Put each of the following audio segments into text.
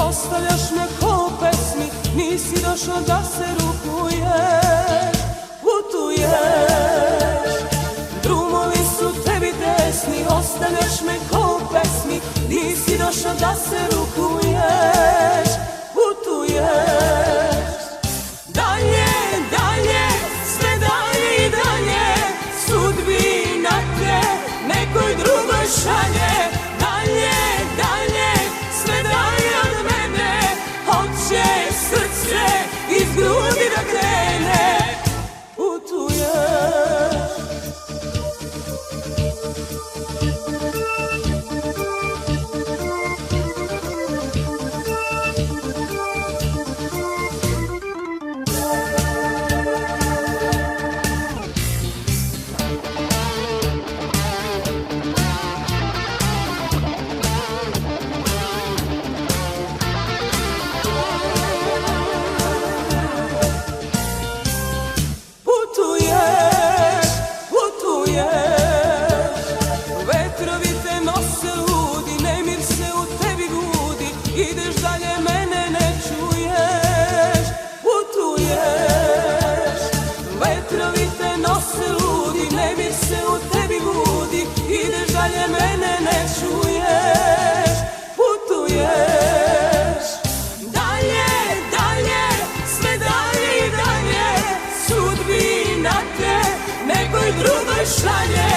Ostavljaš me ko pesmi, nisi došao da se rukuješ. Putuješ, drumovi su tebi desni. Ostavljaš me ko pesmi, nisi došao da se rukuješ. Putuješ, dalje, dalje, sve dalje i dalje. Sudbina te nekoj drugoj šalje. Dalje, dalje, sve dalje od mene. Hoće srce iz grudi da krene. Putuješ, ideš dalje, mene ne čuješ. Putuješ, vetrovi te nose ludi, nemir se u tebi budi. Ideš dalje, mene ne čuješ. Putuješ, dalje, dalje, sve dalje i dalje. Sudbina te nekoj drugoj šalje.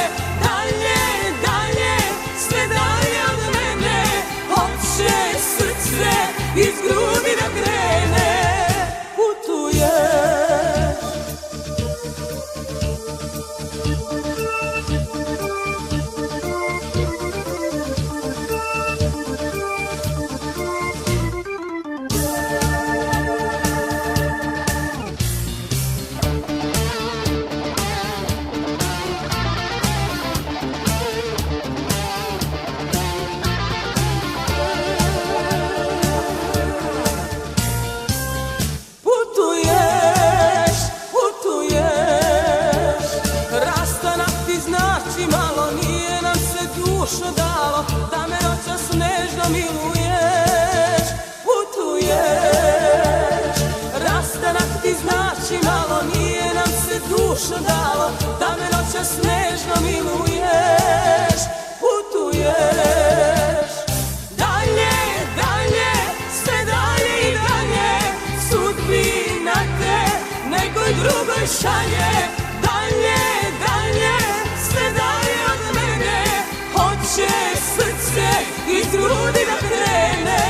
Dalje, dalje, sve dalje od mene. Hoće srce iz grudi da krene. Putuješ, malo nije nam se dušo dalo da me noćas nežno miluješ. Putuješ, rastanak ti znači malo, nije nam se dušo dalo da me noćas nežno miluješ. Putuješ, dalje, dalje, sve dalje i dalje. Sudbina te nekoj drugoj šalje. Dalje, dalje, sve dalje od mene. Hoće srce iz grudi da krene.